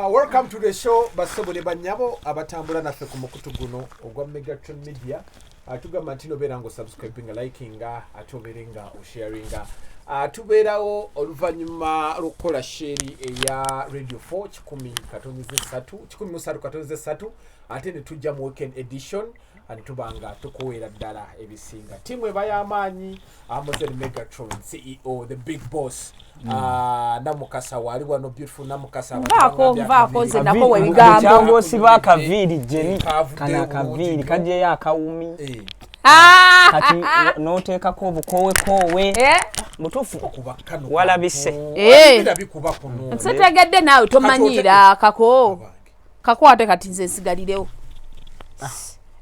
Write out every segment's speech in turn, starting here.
Welcome to the show. Basobole banyabo abatambula naffe ku mukutu guno ogwa Megatron Media. Tugamba nti nobeera subscribing, liking, atoberenga osharinga. Tubeerawo oluvannyuma lukola sheri eya Radio 4 103 ate ne tujja mu weekend edition tubanga tukuweera ddala ebisinga. Timu eba y'amaanyi Amazon Megatron CEO, the big boss. Namukasa wali wano beautiful Namukasa Vako ze nako webigambo cyangwa siba kaviri jeni kana kaviri kaje yakawumi kati noteka ko bukowe mutufu okubakano wala bise bikuba kuno nsetegedde nawe tomanyira kako ate kati nze nsigalirewo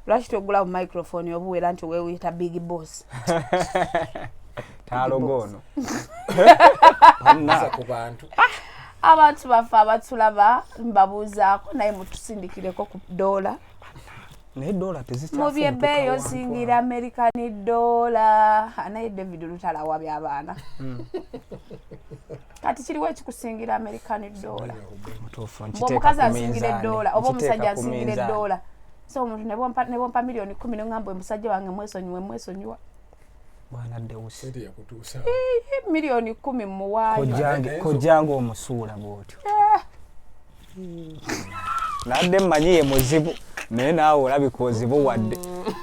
lwaki togula mu microphone obuwera nti wewe uyita big boss talogono anza ku bantu abantu bafa abatulaba mbabuuzaako naye mutusindikireko ku dola ne dola tezichafu mu byebbeeyo singira American dollar anaye David Lutala wabya abaana kati kiriwo ekikusingira American dollar mutofu omukazi asingira dola oba omusajja asingira dola so omuntu ne bompa milioni 10 ng'ambo omusajja wange mwesonyiwa bwana Deusi sente yakutuusa milioni 10 muwaayo kojango omusuula bwotyo nadde mmanyiye muzibu naye naawe olabikozibu wadde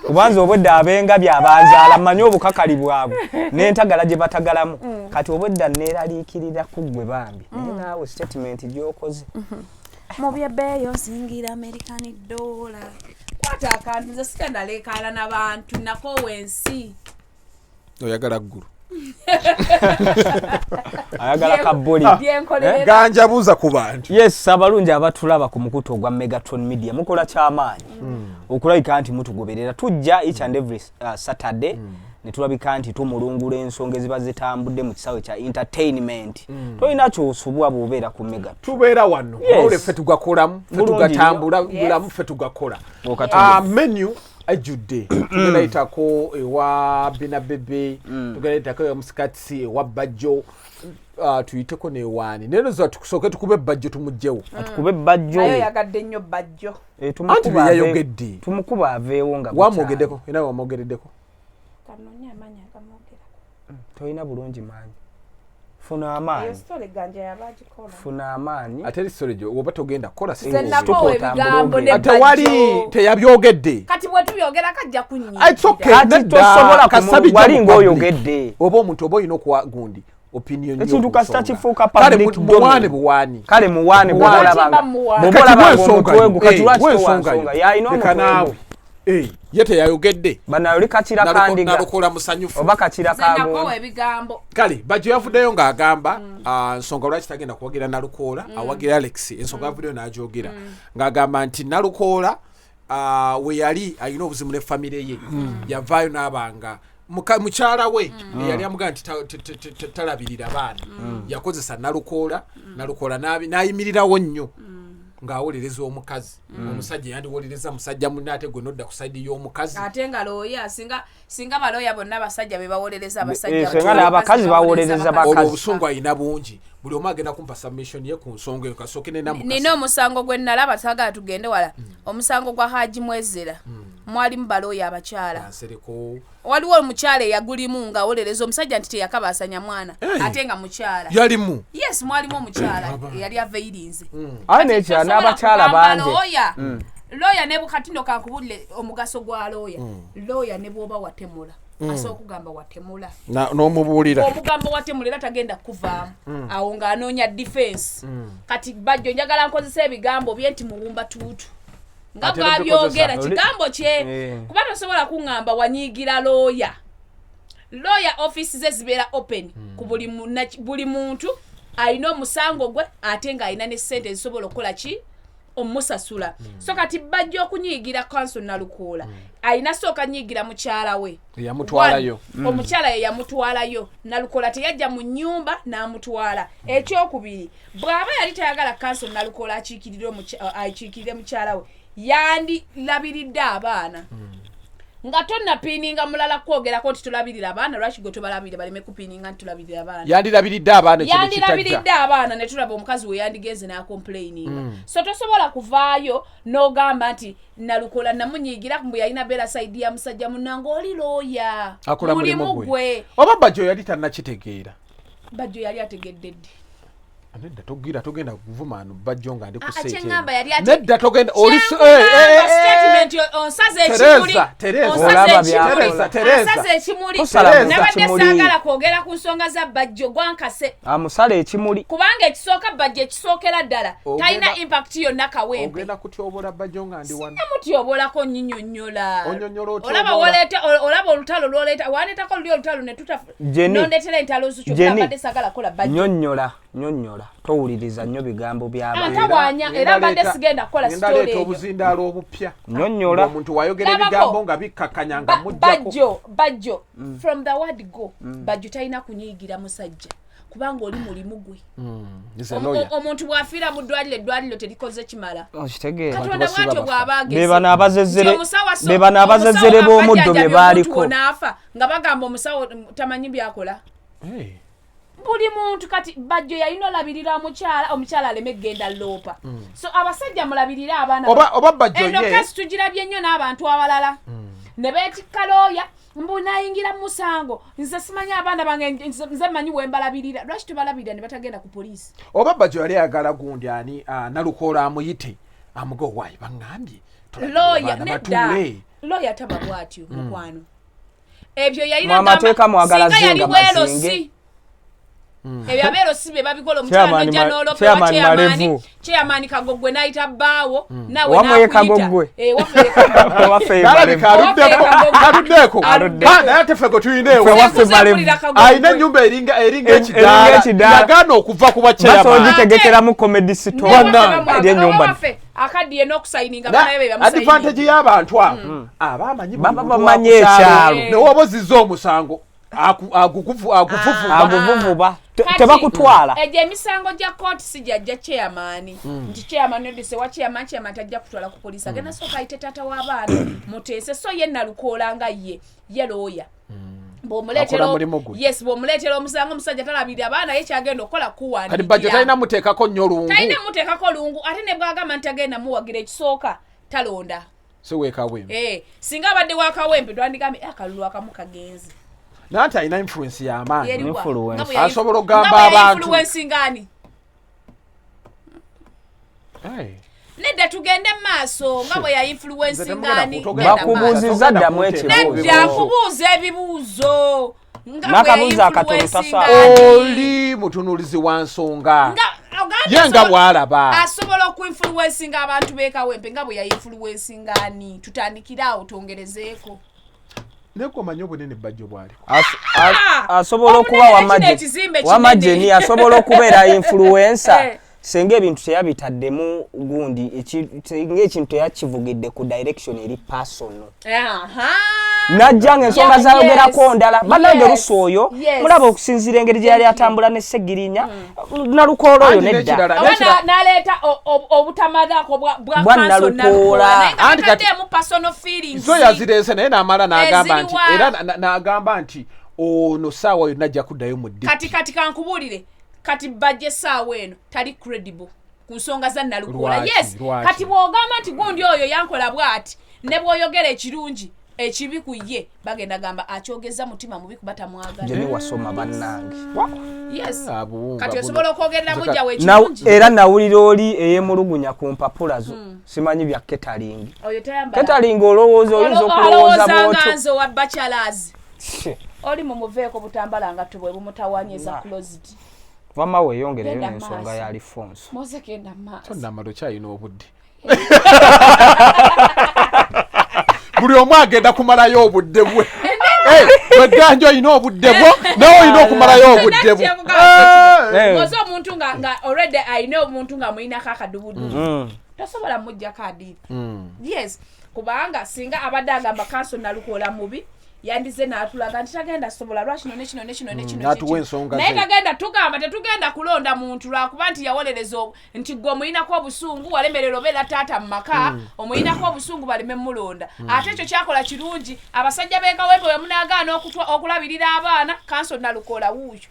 kubanza obwedda abenga byabanzaala mmanyi obukakali bwabwe n'entagala gye batagalamu kati obwedda neeraliikirira kuggwe bambi naye naawe statement gy'okoze mu byebbeeyo nsingira American dollar kwata akantu nze sikendaleekaala n'abantu nakoowa ensi oyagala ggulu ayagala kaboli ganja buuza ku bantu yes abalungi abatulaba ku mukutu ogwa Megatron Media mukola kyamaanyi okulabika nti mutugoberera tujja each and every Saturday ne tulabika nti tumulungula ensonga eziba zitambudde mu kisawe kya entertainment toyina kyosubwa bw'obeera ku Megatron tubeera wano ole ffe tugakolamu ffe tugatambula gulamu ffe tugakola menu ajudde tugalayitako ewa Bina Bebe tugalayitako ewa Musikatsi ewa Bajjo tuyiteko newaani neno za tukusooke tukube Bajjo tumugjewo tukube Bajjo nayo yagadde nnyo Bajjo tumukuba yayogedde tumukuba aveewo nga wamwogeddeko era wamwogereddeko kanonya amanya agamwogerako toyina bulungi maanyi funa amaanyi story ganja yabagikola funa amaanyi ate story jo oba togenda kola sinako ebigambo ne ate wali teyabyogedde kati bwe tubyogera kajja kunyi it's okay kati tosobola wali ng'oyogedde oba omuntu oba olina okuwa gundi opinion ekintu kasita kifuuka public domain buwani kale muwaane bwolabanga omutwe kati lwaki yayina omutwe yete yayogedde banayoli kachira kandi Nalukola musanyufu oba kachira kango sinako ebigambo kale Bajjo yavuddeyo ng'agamba nsonga lwaki tagenda kuwagira Nalukola awagira Alex ensonga yavuddeyo n'agyogera ng'agamba nti Nalukola we yali alina obuzimu ne famire ye yavaayo n'abanga mukyala we yali amugamba nti talabirira baana yakozesa Nalukola n'ayimirirawo nnyo ng'awolereza omukazi omusajja yandiwolereza musajja munate gwe nodda ku side y'omukazi ate nga looya singa balooya bonna basajja be bawolereza abasajja singa abakazi bawolereza bakazi obusungu ayina bungi buli omu agenda kumpa submission ye ku nsonga eyo kasooke ne Namukasa nina omusango gwe nalaba sagala tugende wala omusango gwa Haji Mwezera mwalimu balooya abakyala waliwo omukyala eyagulimu ng'awolereza omusajja nti teyakabasanya mwana ate nga mukyala yalimu yes mwalimu omukyala yali aveirinze anecha n'abakyala bange looya ne bukatino kankubulire omugaso gwa looya ne bwoba watemula aso okugamba watemula n'omubuulira omugambo watemula era tagenda kuvaamu awo ng'anoonya defense kati Bajjo njagala nkozesa ebigambo bye nti muwumba tuutu nga bwabyogera kigambo kye kuba tosobola kuŋŋamba wanyiigira looya office ze zibeera open ku buli muntu alina omusango gwe ate ng'alina ne ssente ezisobola okukola ki omusasula so kati Bajjo okunyiigira council Nalukola alina sooka nyiigira mukyala we yamutwalayo omukyala ye yamutwalayo Nalukola teyajja mu nnyumba n'amutwala ekyokubiri bw'aba yali tayagala council Nalukola akiikirire mukyala we yandi labiridde abaana nga tonna pininga mulala kwogerako nti tulabirira abaana lwaki gwe tubalabire baleme kupininga nti tulabirira abaana yandirabiridde abaana ne tulaba omukazi we yandigeze n'akomplaininga so tosobola kuvaayo n'ogamba nti Nalukola namunyiigira mbu yalina beera saidi ya musajja munnange oli looya mulimu gwe oba Bajjo yali tannakitegeera Bajjo yali ategedde ddi nedda togenda kuvuma ano Bajjo nga ndi ku stage achengamba yali nedda togenda oli statement onsaze ekimuli onsaze ekimuli nabadde saagala kwogera ku nsonga za Bajjo gwankase amusala ekimuli kubanga ekisooka Bajjo ekisookera ddala talina impact yonna Kawempe ogenda kutyobola Bajjo nga ndi wano namutyobolako nnyinnyonnyola olaba olutalo lwoleeta waneetako luli olutalo ne nondetera entalo zukyobadde saagala kola Bajjo nyonnyola towuliriza nnyo bigambo by'abantu atawanya era mbadde sigenda kukola story eyo obuzindaalo obupya nyonnyola omuntu wayogera ebigambo nga bikkakanya nga mujjako Bajjo from the word go Bajjo talina kunyiigira musajja kubanga oli mulimu gwe omuntu bw'afiira mu eddwaliro terikoze kimala Katonda bw'atyo bw'abaagese bebana abazezzere b'omuddo bye baaliko naafa nga bagamba omusawo tamanyi byakola buli muntu kati Bajjo yalina olabirira omukyala aleme genda loopa so abasajja mulabirira abaana oba Bajjo ye kasi tugirabye nnyo n'abantu abalala ne beetikka looya mbu nayingira mu musango nze simanyi abaana bange nze manyi wembalabirira lwaki tubalabirira ne batagenda ku poliisi oba Bajjo yali ayagala gundi ani Nalukola amuyite amuge owaayi baŋŋambye looya nedda looya taba bw'atyo mukwano ebyo yalina amateeka mwagalaze nga mazinge ebyo abeero sibe babikola omukyala najja n'olope wa chairman Kagogwe n'ayita bbaawo nawe Kagogwe kaluddeko naye ate ffe gwe tulina alina ennyumba eringa ekidaala yagaana okuva ku bachairmangitegekeramu comedy store eri ennyumba akaddiye n'okusayininga banaye advantage y'abantu abo bamanyi ekyalo newoba ozizza omusango aguvuvuba tebakutwala egyo emisango gya kooti sijajja chairman nti chairman odise wa chairman tajja kutwala ku poliisi agenda sooka ayite taata w'abaana muteese so ye Nalukola nga ye looya bw'omuleetera omusango omusajja talabirira abaana ye kyagenda okukola kuwandiikira kati Bajjo talina muteekako nnyo lungu ate ne bw'agamba nti agenda muwagira ekisooka talonda so weekawempe singa abadde wakawempe twandigambe akalulu akamu kagenzi nanti alina influence y'amaanyi asobola okugamba abantu nedda tugende mu maaso nga bwe ya influencingani bakubuuzizza ddamu nedda nkubuuza ebibuuzo n'akabuuzo akatono tasaa oli mutunuulizi wa nsonga ye nga bw'alaba asobola okuinfluencinga abantu b'Ekawempe nga bwe ya influencingani tutandikiraawo twongerezeeko neko manyi obunene Bajjo bw'aliko asobola okuba wamajeni asobola okubeera influencer senga ebintu teyabitaddemu gundi senga ekintu teyakivugidde ku direction eri personal najja ng'ensonga zayogerako ndala bannange lusu oyo mulaba okusinziira engeri gye yali atambula ne Ssegirinya Nalukola oyo nedda n'aleeta obutamalaako bwa Nalukola anti kati zo yazireese naye n'amala n'agamba nti era n'agamba nti ono saawa yonna ajja kuddayo mu ddi kati kankubuulire kati Bajjo essaawa eno tali credible ku nsonga za Nalukola yes kati bw'ogamba nti gundi oyo yankola bw'ati ne bw'oyogera ekirungi ekibi ku ye bagenda gamba akyogeza mutima mubi kuba tamwagala jeni wasoma bannange yes kati osobola okwogerera mujja w'ekirungi era nawulira oli eyemulugunya ku mpapula zo simanyi bya catering olowooza oyinza okulowooza bw'otyo nzo wa bachelors oli mumuveeko butambala nga tubwe bumutawanyeza closed vama weeyongereyo n'ensonga ya Alfonso moze kenda maaso tonnamala okyalina obudde buli omu agenda kumalayo obudde bwe weganjo olina obudde bwo nawe olina okumalayo obudde bwo oza omuntu nga already ayina omuntu nga mulinako akadubudubu tosobola mujjako adiithi yes kubanga singa abadde agamba kanso Nalukola mubi yandize n'atulaga nti tagenda sobola lwakino nekino n'atuwa ensonga naye tagenda tugamba tetugenda kulonda muntu lwakuba nti yawolereza nti gwe omuyinako obusungu walemerera obeera taata mu maka omuyinako obusungu baleme mulonda ate ekyo kyakola kirungi abasajja b'ekawempe we munaagaana okulabirira abaana kanso Nalukola wuuyo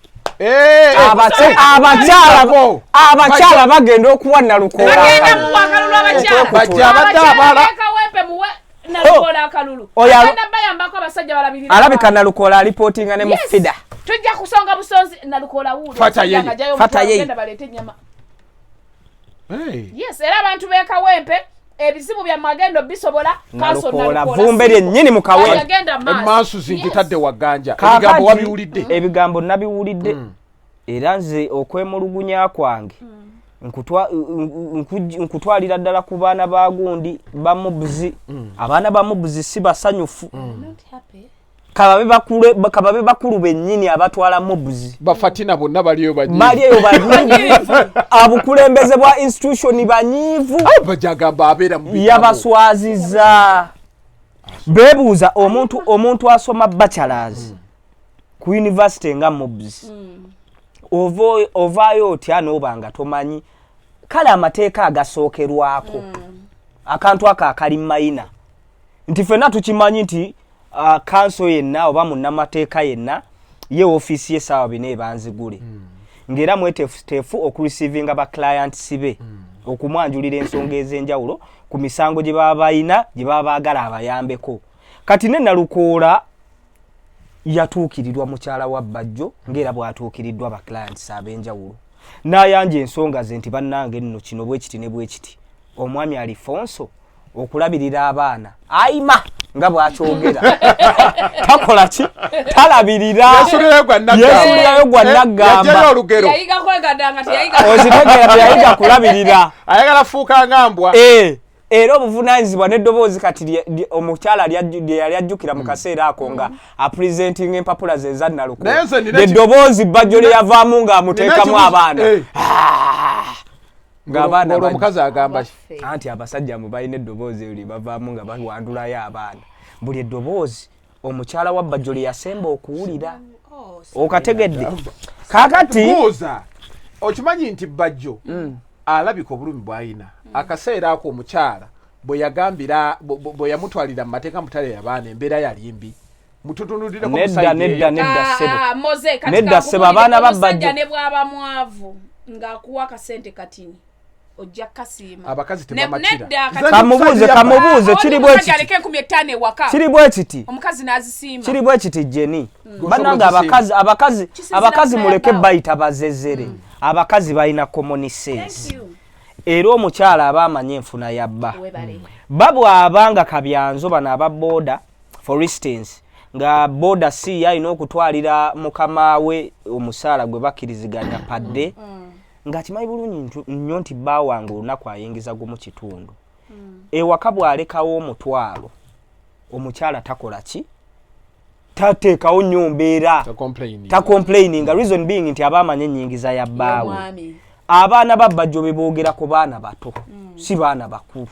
abakyala bagenda okuwa Nalukola bagenda muwa akalulu abakyala bajja abadde abala ekawempe muwe Nalukola akalulu agenda bayambako abasajja balabirira alabika Nalukola alipootinga ne mufida tujja kusonga busonzi Nalukola wuuyo fata yeye balete nyama yes era abantu b'ekawempe ebizibu bya magendo bisobola kanso Nalukola vumbe lyennyini mu kawempe emaaso zingitadde waganja ebigambo wabiwulidde ebigambo nabiwulidde era nze okwemulugunya kwange nkutwalira ddala ku baana ba gundi bamubuzi abaana bamubuzi si basanyufu kababe bakulu bennyini abatwala mubuzi bafatina bonna baliyo banyiivu abukulembeze bwa institution banyiivu bajagamba abeera yabaswaziza bebuuza omuntu asoma bachelors ku university nga mubuzi ovaayo otya n'obanga tomanyi kale amateeka agasookerwako akantu aka akali mayina nti ffenna tukimanyi nti kanso yenna oba munnamateeka yenna ye ofiisi y'essaawa bina ebanzigule ng'era mweteefuteefu okurisiivinga baclients be okumwanjulira ensonga ez'enjawulo ku misango gye baba bayina gye baba baagala abayambeko kati ne Nalukola yatuukirirwa mukyala wa Bajjo ng'era bw'atuukiriddwa baclients ab'enjawulo n'ayanja ensonga ze nti bannange nno kino bwe kiti ne bwe kiti omwami Alifonso okulabirira abaana ayima nga bw'akyogera takola ki talabirira yesulirayo gwa naggamba ozitegera teyayiga kulabirira ayagala fuuka ngambwa era obuvunaanyizibwa n'eddoboozi kati omukyala yali ajjukira mu kaseera ako nga apresentinga empapula ze za Nalukola eddoboozi Bajjo lye yavaamu ng'amuteekamu abaana ng'abaana omukazi agamba anti abasajja mu balina eddoboozi eryo bavaamu nga bawandulayo abaana buli eddoboozi omukyala wa Bajjo lye yasemba okuwulira okategedde kaakati okimanyi nti Bajjo alabika obulumi bw'ayina akaseera ako omukyala bwe yamutwalira mu mateeka mutale abaana embeera yali mbi mututunulire ku nedda sebo abaana ba Bajjo ne bw'aba mwavu ng'akuwa akasente katini ojja kasiima abakazi tebamatira kamubuuze kiri bwe kiti omukazi n'azisiima kiri bwe kiti Jenny bannanga abakazi muleke bayita bazezere abakazi balina common sense era omukyala aba amanye enfuna yabba babwabanga kabyanzo bano aba boda for instance nga boda si alina okutwalira mukama we omusaala gwe bakkiriziganya padde nga kimanyi bulungi nnyo nti bba wange olunaku ayingiza gwe mu kitundu ewaka bw'alekawo omutwalo omukyala takola ki tateekawo nnyo mbeera takomplaininga reason being nti aba amanye ennyingiza ya bbaawe abaana ba Bajjo be boogera ku baana bato si baana bakulu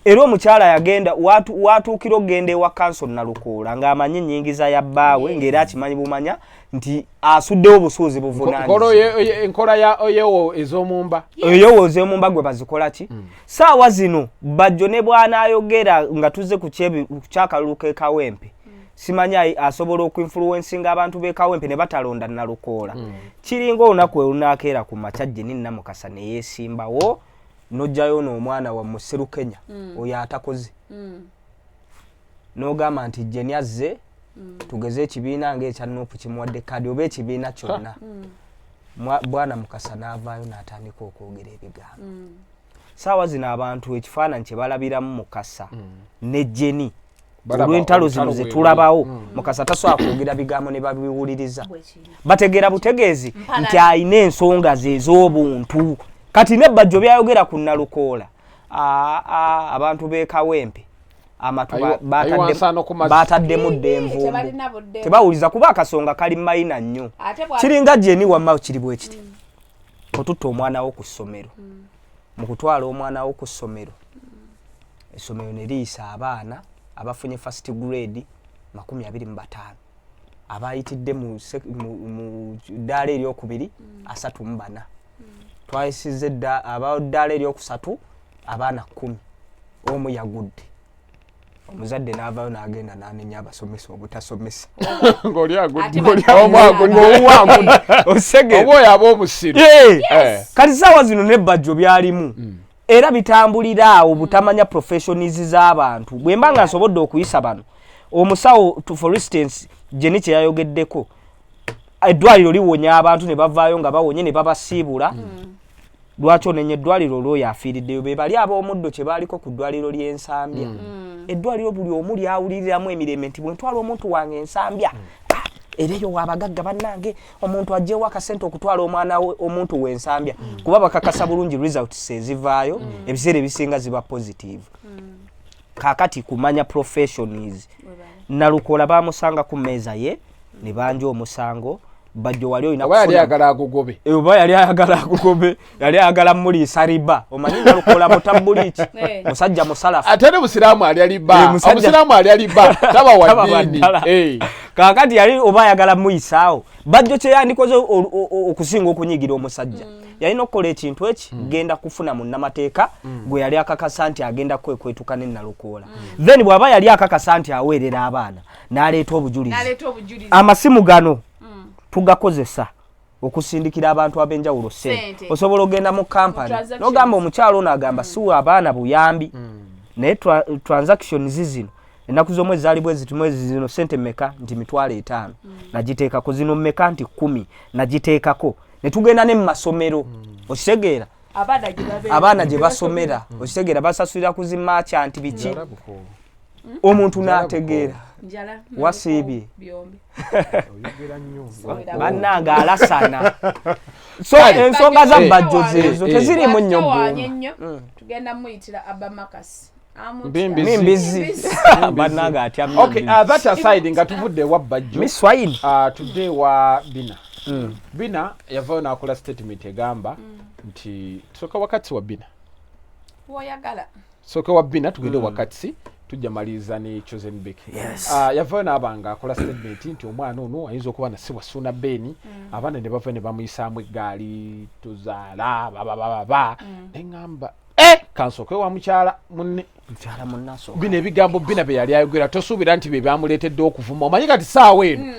era omukyala yagenda watuukira okugenda ewa kanso Nalukola ng'amanye ennyingiza ya bbaawe ng'era akimanyi bumanya nti asuddewo obusuuzi enkola yewo ez'omumba gwe bazikola ki saawa zino Bajjo ne bw'anaayogera nga tuzze ku kyakalulu k'ekawempe simanyi asobola okuinfluencinga abantu b'ekawempe ne batalonda Nalukola kiringa olunaku olunakeera ku makya Jenny Namukasa ne yeesimbawo n'ojjayo n'omwana wa Muserukenya oyo atakoze n'ogamba nti Jenny azze tugeze ekibiina ng'ekya Nuupu kimuwadde kadi oba ekibiina kyonna bwana Mukasa n'avaayo n'atandika okwogera ebigambo saawa zino abantu ekifaananyi kye balabiramu Mukasa ne Jenny olw'entalo zino ze tulabawo Mukasa tasobola kwogera bigambo ne babiwuliriza bategeera butegeezi nti alina ensonga ze ez'obuntu kati ne Bajjo byayogera ku Nalukola abantu b'ekawempe amatu bataddemu ddenvumbu tebawuliza kuba akasonga kali mayina nnyo kiringa Jenny wamma kiri bwe kiti otutta omwana wo ku ssomero mu kutwala omwana wo ku ssomero essomero ne liyisa abaana abafunye first grade 25 abayitidde mu ddaala eryokubiri 34 twayisizze abaddaala eryokusatu abaana 10 omu yagudde omuzadde n'avaayo n'agenda n'anenya abasomesa obutasomesa ng'oli agudde osegera oba oyo aba omusiru kati saawa zino ne Bajjo byalimu era bitambulira awo butamanya professions z'abantu bwe mba nga nsobodde okuyisa bano omusawo for instance jeni kye yayogeddeko eddwaliro liwonya abantu ne bavaayo nga bawonye ne babasiibula lwaki onenye eddwaliro olwoyo afiiriddeyo be bali ab'omuddo kye baaliko ku ddwaliro ly'ensambya eddwaliro buli omu lyawuliriramu emirembe nti bwe ntwala omuntu wange ensambya era eyo wabagagga bannange omuntu ajjeewo akasente okutwala omwana omuntu w'ensambya kuba bakakasa bulungi results ezivaayo ebiseera ebisinga ziba positive kaakati kumanya professions Nalukola bamusanga ku mmeeza ye ne banja omusango Bajjo wali olina oba yali ayagala agugobe oba yali ayagala agugobe yali ayagala muliisa riba omanyi Nalukola mutabuliki musajja musalafu ate ne musiraamu ali aliba omusiraamu ali aliba taba wadini kaakati yali oba ayagala muyisaawo Bajjo kye yandikoze okusinga okunyigira omusajja yalina okukola ekintu eki genda kufuna munnamateeka gwe yali akakasa nti agenda kwekwetuka ne Nalukola then bw'aba yali akakasa nti aweerera abaana n'aleeta obujulizi amasimu gano tugakozesa okusindikira abantu ab'enjawulo sente osobola ogenda mu kampani n'ogamba omukyalo ono agamba siwa abaana buyambi naye transactions zino ennaku z'omwezi zaali bwe ziti mwezi zino sente mmeka nti 5,000 nagiteekako zino mmeka nti 10 nagiteekako ne tugenda ne mu masomero okitegeera abaana gye basomera okitegeera basasulira ku zimacha nti biki omuntu n'ategeera wasiibye bannanga alasana so ensonga za Bajjo zeezo tezirimu nnyo tugenda muyitira abamakasi mimbizi bannanga atya okay that aside nga tuvudde wa Bajjo Miss Wine today wa Bina Bina yavaayo n'akola statement egamba nti soka wakati wa Bina woyagala soka wa Bina tugende wakati tujja maliza ne Chosen Beck yavaayo n'abanga akola statement nti omwana ono ayinza okuba nasibwa Suna Beni abaana ne bava ne bamuyisaamu eggaali tuzaala baba neŋŋamba kansoke wa mukyala munne mukyala munnaso bino ebigambo Bina bye yali ayogera tosuubira nti bye byamuleetedde okuvuma omanyi kati saawa eno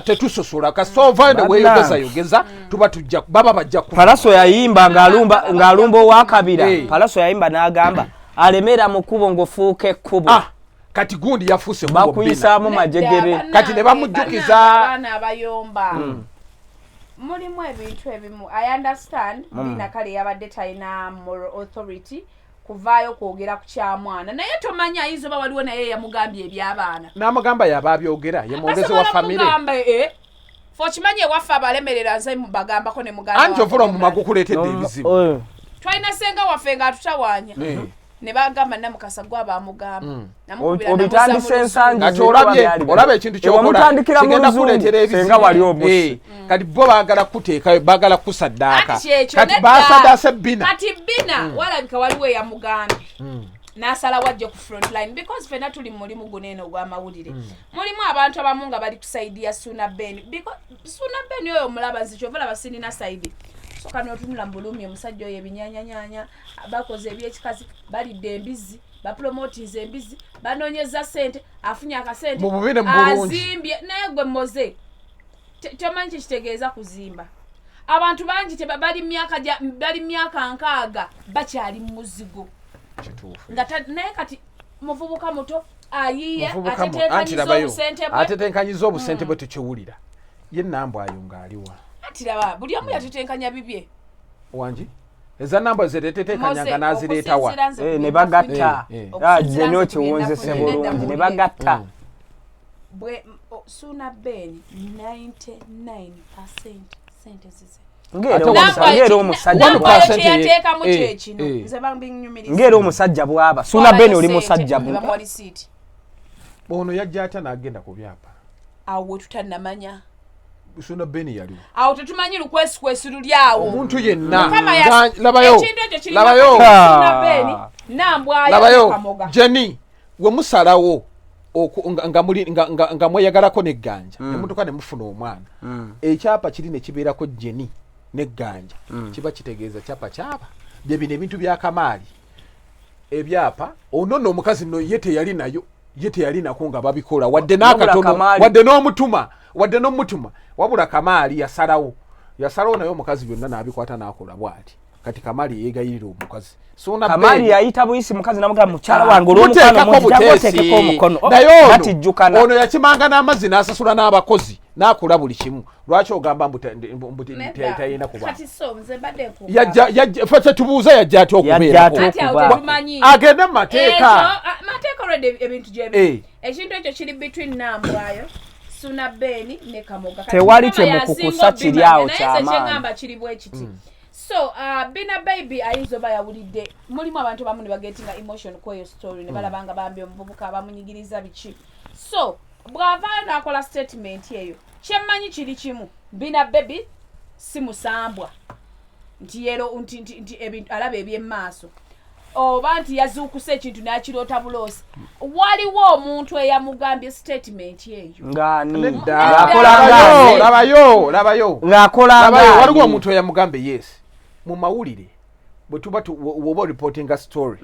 tetusosola kasova ne weeyogeza tuba tujja baba bajja Palaso yayimba ng'alumba owakabira Palaso yayimba n'agamba alemera mu kkubo ng'ofuuka ekkubo kati gundi yafuuse bakuyisaamu majegere kati ne bamujjukiza abaana abayomba mulimu ebintu ebimu I understand Bina kale yabadde talina moral authority kuvaayo kwogera ku kyamwana naye tomanya ayinza oba waliwo naye yamugambye eby'abaana n'amagamba yaba abyogera ye mwogezi wa famire fo kimanyi ewaffe abalemerera nze bagambako ne muganda anti ovula omu magukuleetedde ebizibu twalina senga waffe ng'atutawaanya ne bagamba Namukasa gwaba amugamba obitandise ensangi ati olaba ekintu kyokola kigenda kuleetera ebizibu kati bo baagala kuteekayo baagala kusaddaaka kati basaddaase Bina kati Bina walabika waliwo eyamugambye n'asala wajja ku front line because fena tuli mulimu guneeno ogw'amawulire mulimu abantu abamu nga bali kusaidia Suna Beni because Suna Beni oyo omulaba nzi kyovala basinina saidi soka n'otunula mbulumi omusajja oyo ebinyanyanyanya bakoze ebyekikazi balidde embizi bapromotinze embizi banoonyeza sente afunye akasente azimbye naye gwe mmoze tomanyi kitegeeza kuzimba abantu bangi bali myaka nkaaga bakyali mu muzigo naye kati muvubuka muto ayiye atetenkanyiza obusente bwe tukiwulira ye Nambwayo ng'aliwa atiraba buli omu yatetenkanya bibye wangi eza namba zetetetekanyanga n'azireetawa ne bagatta zeno okiwunzese bulungi ne bagatta bwe Suna Beni 99% sente zize ng'era omusajja bw'aba Suna Beni oli musajja ono yajja atya n'agenda ku byapa awo tutannamanya Suna Beni yaliwo awo tetumanyi lukwesikwesi luli awo omuntu yenna labayo Suna Beni Nambwayo Jenny we musalawo nga mweyagalako n'egganja nemutuka nemufuna omwana ekyapa kiri ne kibeerako jeni n'egganja kiba kitegeeza kyapa bye bino ebintu bya kamaali ebyapa ono nno omukazi nno ye teyali nayo ye teyali nako nga babikola wadde n'akatono wadde n'omutuma wabula kamaali yasalawo naye omukazi byonna n'abikwata n'akola bw'ati kati kamaali yeegayirira omukazi kamaali yayita buyisi mukazi namugamba mukyala wange olw'omukaanomutekeko omukono naye ono yakimanga n'amazzi n'asasula n'abakozi n'akola buli kimu lwaki ogamba tayina kuba tubuuza yajja ati okubeerako agende mu mateeka ekintu ekyo kiri between nambwayo suna beni ne kamoga tewali kyemukukusa kiri awo kyamaani kiri bwe kiti so bina baby ayinza oba yawulidde mulimu abantu bamu ne bagetinga emotion kweyo story ne balabanga bambi omuvubuka bamunyigiriza biki so bw'avaayo n'akola statement eyo kyemmanyi kiri kimu bina baby si musambwa nti ebintu alaba ebyemmaaso oba nti yazuukuse ekintu n'akiroota buloosi waliwo omuntu eyamugambye statement eyo labayo waliwo omuntu eyamugambe yes mu mawulire bwe tuba woba reportinga story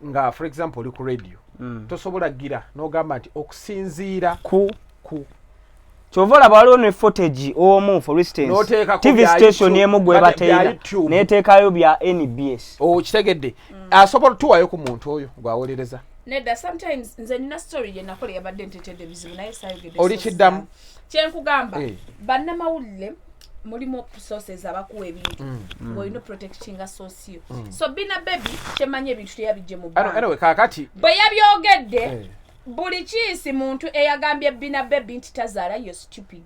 nga for example oli ku radio tosobola gira n'ogamba nti okusinziira ku kyova olaba waliwo ne footage omu for instance TV station emu gwe bateera neteekayo bya NBS kitegedde asobola tuwayo ku muntu oyo gwawolereza nedda sometimes nze nina story gye nakola yabadde ntetedde bizibu naye sayogedde oli kiddamu kyenkugamba bannamawulire mulimu sources abakuwa ebintu ng'olina protectinga source yo so bina baby kyemanyi ebintu teyabijje mu anyway kakati bwe yabyogedde buli kiisi muntu eyagambye bina baby nti tazaala you're stupid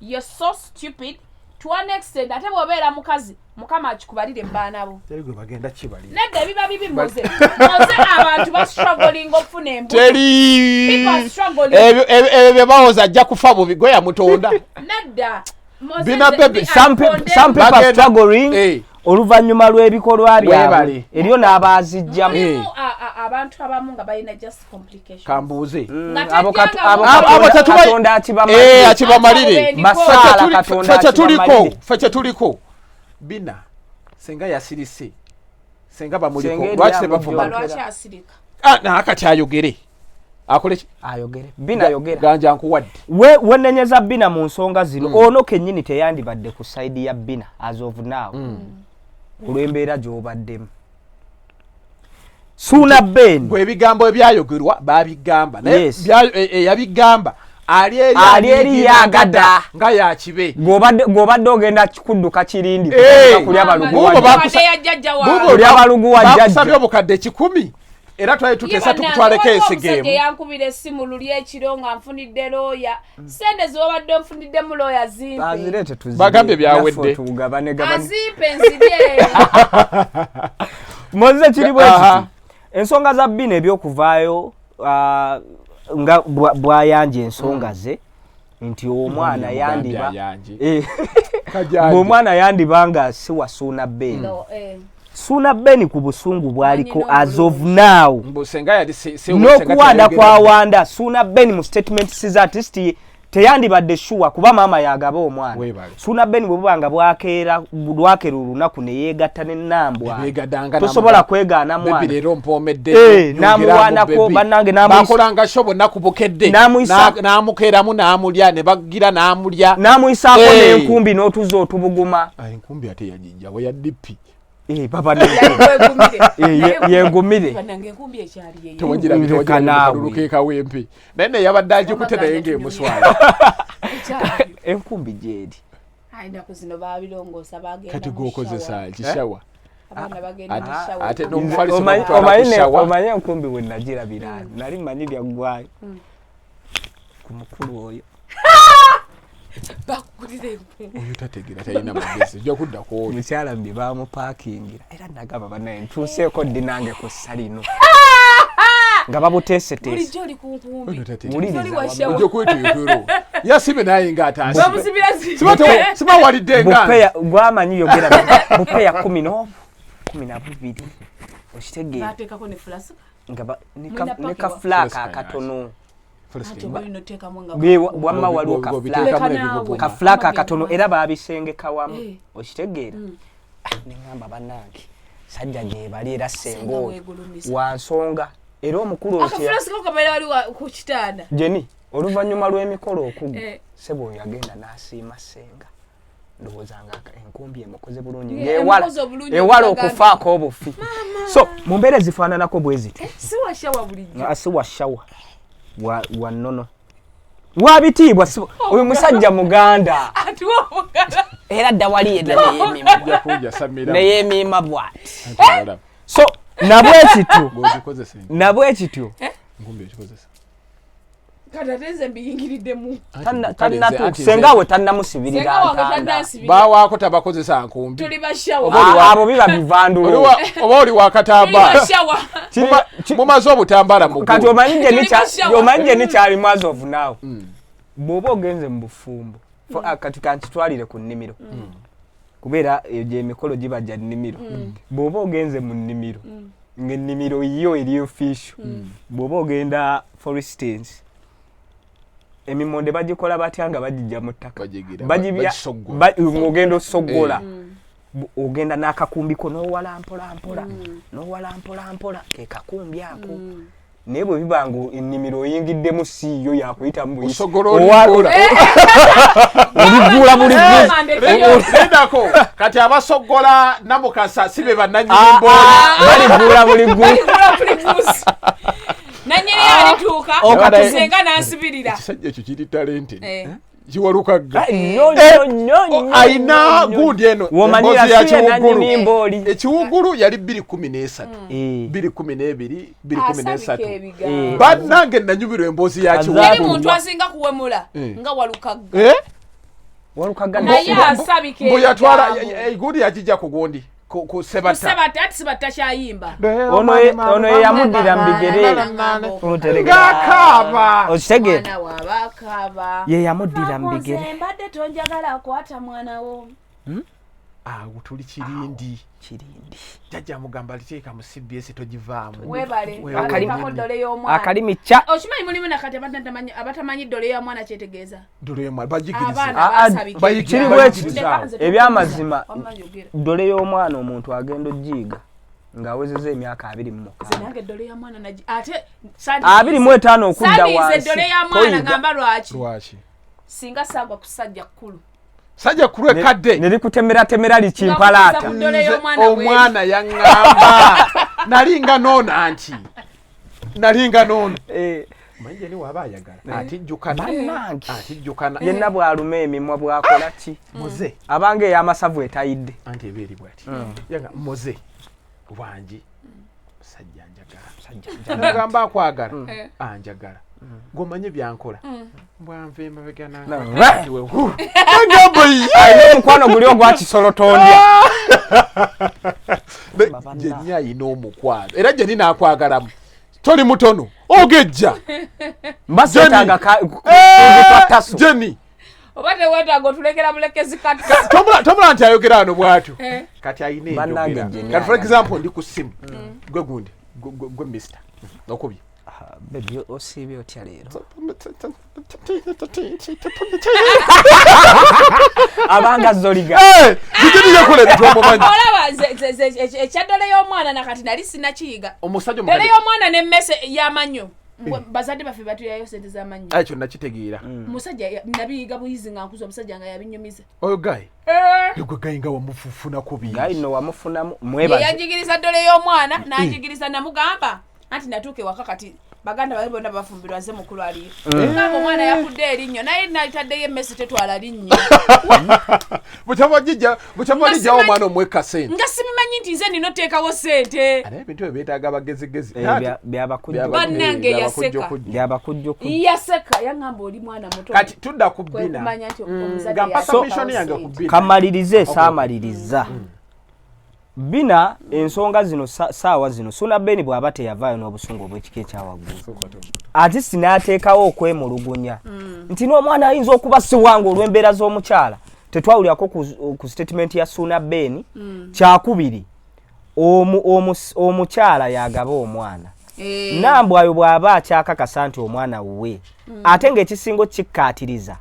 you're so stupid to an extent ate bw'obeera mukazi mukama akikubalire baanabo terigwe bagenda kibali nedda ebiba bibi moze abantu bastruggling okufuna embuto ebyo bye bawoza ajja kufa bubi gwe yamutonda nedda bina baby some people are struggling oluvannyuma lw'ebikolwa byabwe eriyo n'abaazijjamu abantu abamu nga balina just complications kambuuze abo katonda akibamalire fece tuliko bina senga yasirise senga bamuliko lwaki tebavuma nakati ayogere akole ayogere bina ayogera ganja nkuwadde wenenyeza bina mu nsonga zino ono kennyini teyandibadde ku side ya bina as of now olw'embeera gy'obaddemu Suna Ben gwe ebigambo ebyayogerwa babigamba naye yabigamba ali eri yagada nga yakibe gobadde ogenda kikudduka kirindi kulya balugu wa jjajja bakusabye obukadde 10 era twali tutesa tukutwaleko esigemu yankubira essimu luli ekiro nga nfunidde looya sente zobadde nfunidde mu looya zimpe bagambye byawedde azimpe nzirye moze kiri bweki ensonga za bina ebyokuvaayo nga bwayanje ensonga ze nti omwana yandiba omwana yandiba nga si wa Suna Ben Suna Ben ku busungu bwaliko as of now n'okuwanda kwawanda Suna Ben mu statement says artist teyandibadde shuwa kuba mama yagaba omwana Suna Ben bwe bubanga bwakeera olunaku ne yeegatta n'ennambwa tosobola kwegaana mwana lero mpomedde namuwanako bannange bakolanga sho bonna kubukedde namukeeramu n'amulya ne bagira n'amulya n'amuyisaako n'enkumbi n'otuza otubuguma enkumbi ate yajijja we ya dipi papa yengumire tewagirabitewagiralukeka wempi naye yabadde agikutte naye ng'emuswala enkumbi gyeri kati gwokozesa kishawa ate omanye enkumbi we nagirabira nali manyi lyaggwayo ku mukulu oyo oyo tategera talina magezi ojja kudda kuoyo mukyala mbi bamupakingira era nagamba banaye ntuuseeko ddi nange ku ssa lino nga babuteeseteese ojja kwetuyukiro yasibe naye ngaatasiba walidde nga gwamanyi yogera bupeya 12 okitegeera ngaba ne ka flaka akatono wamma waliwo ka flaka akatono era babisengeka wamu okitegeera neŋŋamba bannange sajja gye bali era sengo wansonga era omukulu jeni oluvannyuma lw'emikolo okugwa sebo oyo yagenda n'asiima senga ndowozanga enkumbi emukoze bulungi ewala okufaako obufi so mu mbeera zifaananako bwe ziti si wa shawa wa nnono wabitiibwa oyo musajja muganda era dda wali yedda neyemiima bwati so nabwe kityo senga we tannamusibirira bawaako tabakozesa nkumbi abo biba bivandulu oba oli wakatambala mumaze obutambala kati omanyije nikyali mwazi of now bw'oba ogenze mu bufumbo kati kankitwalire ku nnimiro kubeera egyo emikolo giba gya nnimiro bw'oba ogenze mu nnimiro ng'ennimiro yo eri official bw'oba ogenda for instance emimonde bagikola batya nga bagijja mu ttaka ng'ogenda osoggola ogenda n'akakumbiko n'owala mpola ke kakumbi ako naye bwe biba nga ennimiro oyingiddemu siiyo yakuyitamu oligula buliggulako kati abasoggola Namukasa si be bannannyini baligula buliggula nanyiri alituuka senga n'asibirira ekisajja ekyo kiri talente kiwalukagga ayina gundi eno embozi ya kiwuggulu ekiwuggulu yali 213 212 bannange nanyumirwa emboozi ya kiwuggulu muntu asinga kuwemula nga walukagga naye asabika mbu yatwala gundi yakijja ku gundi ku sebata kyayimba ono yamuddira mbigere ngakaba okitegeera wabakaba ye yamuddira mbigere mbadde tonjagala akwata mwana wo awo tuli kirindi jjajja mugamba aliteeka mu CBS togivaamu akalimi kya okimanyi mulimu nakati abatamanyi ddole ya mwana kyetegeeza ddole y'omwana bagigiriza kiri bwekiti ebyamazima ddole y'omwana omuntu agenda ogiyiga ng'awezeza emyaka 25 okudda wansi ddole ya mwana ngamba lwaki singa saagwa ku ssajja kkulu sajja kulwe kadde nelikutemera likimpalaata omwana yaŋŋamba nalinga noono manje ni waba ayagala atijjukana yenna bw'aluma emimwa bwakola ki muze abange ey'amasavu etayidde anti ebeeri bwati yanga muze wangi musajja njagala mugamba akwagala anjagala ngomanye byankola mbwanve mabega omukwano guli ogwakisolotondya jeni ayina omukwano era jeni nakwagalamu toli mutono ogejja jeni oba tewetaaga otulekera mulekezi kati tomula nti ayogera wano bwatu kati ayina enjogera kati for example ndi ku ssimu gwe gundi gwe mister okubye baby osiibye otya leero abanga zoliga olaba ekyaddole y'omwana nakati nali sinakiyiga ddole y'omwana n'emmese y'amannyo bazadde baffe batulayo sente z'amannyo ekyo nakitegeera musajja nabiyiga buyizi nga nkuza omusajja nga yabinyumiza oyo gayi gwe gayi nga wamufunako bingi gayi no wamufunamu mwebaze yanjigiriza ddole y'omwana nanjigiriza namugamba anti natuuka ewaka kati baganda bali bonna bafumbirwa nze mukulu aliyo ngamba omwana yakudde erinnyo naye nalitaddeyo emmesi tetwala linnyo bukyamwagijjawo omwana omweka sente nga sibimanyi nti nze nina oteekawo sente naye ebintu ebyo beetaaga abagezigezi bannange yaseka yaŋŋamba oli mwana muto kati tudda ku bbina nga mpasa mishoni yange ku bbina kamalirize saamaliriza bina ensonga zino saawa zino Suna Beni bw'aba teyavaayo n'obusungu obw'ekika ekyawaggulu ate sinaateekawo okwemulugunya nti n'omwana ayinza okuba siwange olw'embeera z'omukyala tetwawulyako ku statement ya Suna Beni kyakubiri omukyala yagaba omwana Nambu ayo bwaba akyakakasa nti omwana wuwe ate ng'ekisingo kikkaatiriza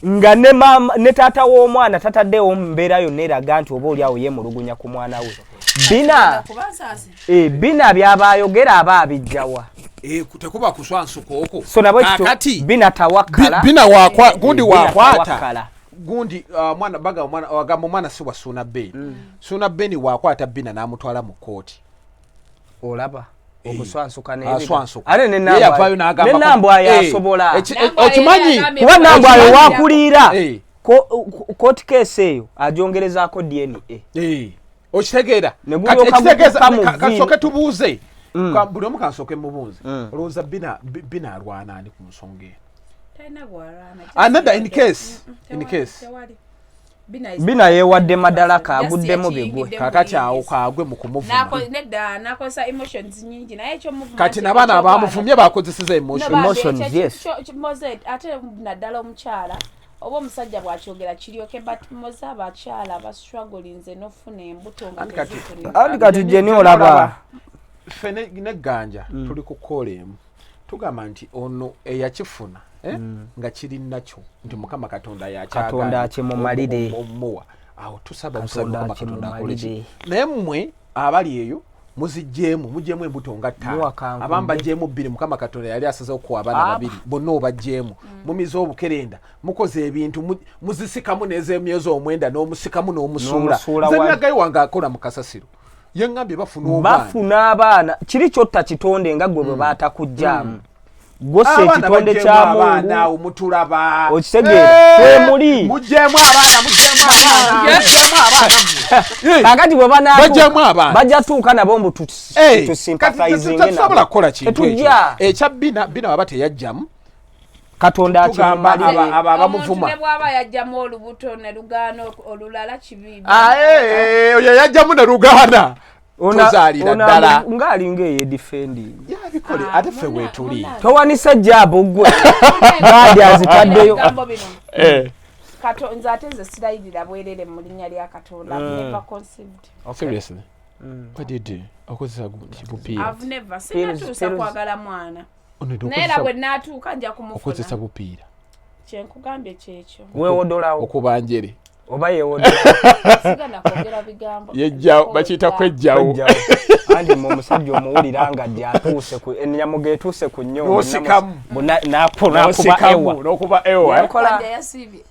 nga ne mama ne taata w'omwana tataddewo mu mbeera yonna eraga nti oba oli awo yeemulugunya ku mwana we bina byaba ayogera aba abijjawa tekuba kuswansuka okwo so nabo bina tawakkala bina gundi wakwata gundi mwana baga mwana si wa Suna Ben Suna Ben wakwata bina n'amutwala mu kooti olaba okuswansuka ate nenambu ayasobola okimanyi kuba nambu ayo wakulira kooti keesi eyo ajongerezaako DNA okitegeera kasooke tubuuze buli omu kansooke mubuuze olowooza bina alwana ani ku nsonga eno another in case bina yeewadde madalaka aguddemu bigwe kakati awo kagwe mu kumuvuma nakozesa emotions nyingi naye ekyomuvuma kati nabaana abamuvumye bakozeseza emotions yes ate naddala omukyala oba omusajja bw'akyogera kiryoke but moze abakyala abastrugglinze n'ofuna embuto andi kati jeni olaba ffe negganja tuli ku koola emu tugamba nti ono eyakifuna nga kiri nakyo nti Mukama Katonda Katonda akimumalire omuwa awo tusaba Mukama Katonda akoleki naye mmwe abali eyo mujjeemu embuto nga 5 abamba jjeemu 2 Mukama Katonda yali asazeewo ku abaana 2 bonna obajjeemu mumize obukerenda mukoze ebintu muzisikamu n'ez'emyezi 9 n'omusikamu n'omusuula zenagayi wange akola mu kasasiro yengambye bafuna abaana kiri kyotta kitonde nga gwe bwe baatakujjaamu gose ekitonde kya Mungu mutulaba okitegeera muli mujjeemu abaana kakati bwe bajjeemu abaana bajja tuuka nabo mbu tusympathizing tusobola kukola kintu ekyo bina waba teyajjamu Katonda akimumalire abo abamuvuma omuntu bw'aba yajjamu olubuto ne lugaano olulala kibibi oyo yajjamu ne lugaana tozaalira ddala ng'alinga eyedifending yabikole ate ffe weetuli towanisa jjabo gwe gaadi azitaddeyo nze ate nze sirayirira bwerere mu linnya lya Katonda never conceived seriously what did you okozesa bupiira I've never sinatuusa kwagala mwana naye bwe naatuuka nja kumufuna okozesa bupiira kyenkugambye kyekyo weewodolawo okubanjere oba yeewodola sigana kwogera bigambo yejjawo bakiyita kwejjawo anti omusajja omuwulira nga gyatuuse enyamuga etuuse ku nnyongo n'okuba ewa yasibye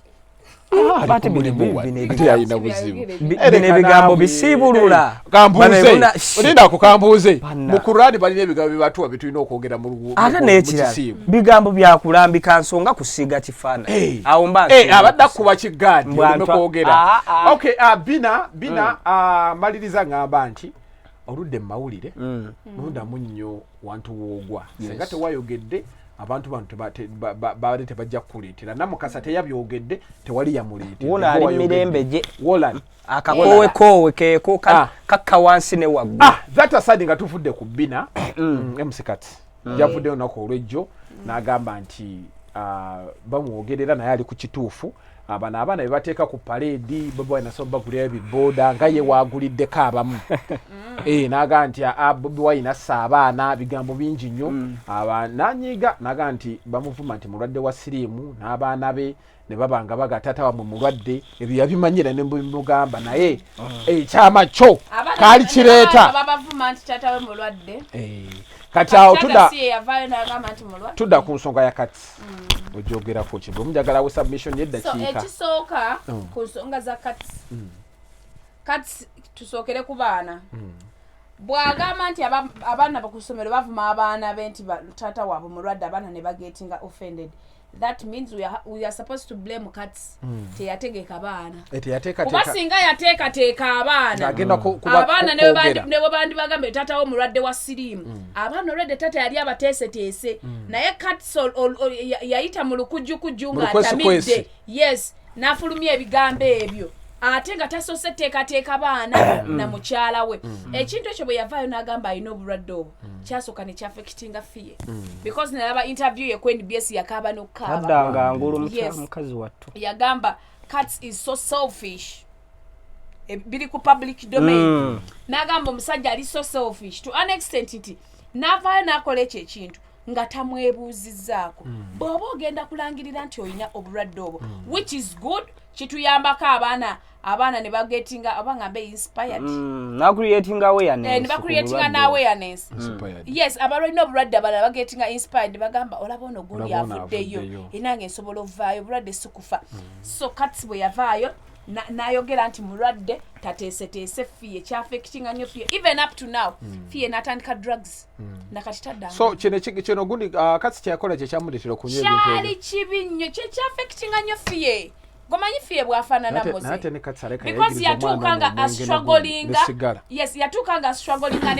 ate bino buzibu bino ebigambo bisiibulula kambuuze olinda kukambuuze mu Kurani balina ebigambo bibatuwa bitulina okwogera mu ate n'ekirala bigambo byakulambika nsonga kusiiga kifaananyi awo abadde akuba kigaadi oleme kwogera okay bina maliriza ngamba nti oludde mu mawulire nondamu nnyo wantu woogwa senga tewayogedde abantu bano baali tebajja kukuleetera Namukasa teyabyogedde tewali yamuleetera wona ali mirembe gye akakowekoowe keeko kakka wansi ne waggulu that aside nga tuvudde ku bina msikati javuddeyo nako olwejjo n'agamba nti bamwogerera naye ali ku kituufu abaana be bateeka ku paleedi baba wanasoma bagulira ebiboda nga ye waaguliddeko abamu n'agamba nti Bobi Wine assa abaana bigambo bingi nnyo nanyiiga n'agamba nti bamuvuma nti mulwadde wa siriimu n'abaana be ne baba nga baga taata wamwe mulwadde ebyo yabimanyira ne mugamba naye ekyama kyo kaali kireeta kati awo tudda ku nsonga ya kati ojogerako kivu omujagala we submission yeddakiika ekisooka ku nsonga za kati tusookere ku baana bw'agamba nti abaana ku ssomero bavuma abaana be nti taata waabwe mulwadde abaana ne bagetinga offended that means we are supposed to blame cats teyategeka abaana kuba singa yateekateeka abaana ne bandi bagambe taata wo mulwadde wa siriimu abaana olwedde taata yali abateeseteese naye cats yayita mu lukujjukujju ng'atamidde yes n'afulumya ebigambo ebyo ate nga tasoose teekateeka baana na mukyala we ekintu ekyo bwe yavaayo n'agamba alina obulwadde obwo kyasooka ne kyafekitinga fiye because nalaba interview ye ku NBS yakaaba n'okukaaba mukazi wattu yagamba cats is so selfish biri ku public domain n'agamba omusajja ali so selfish to an extent nti n'avaayo n'akola ekyo ekintu nga tamwebuuzizzaako bw'oba ogenda kulangirira nti olina obulwadde obwo which is good kituyambako abaana ne bagetinga oba ngambe inspired na creating awareness ne bacreatinga na awareness yes abalina obulwadde abalala bagetinga inspired bagamba olaba ono gundi avuddeyo enange nsobola ovaayo obulwadde sikufa so kati bwe yavaayo nayogera nti mulwadde tateeseteese fiye kyaffectinga nnyo fiye even up to now fiye n'atandika drugs nakati taddanga so kino gundi kasi kyakola kyekyamuleetera okunywa ebintu kyali kibi nnyo kyaffectinga nnyo fiye gomanyi fiye bwafaanana moze because yatuukanga strugglinga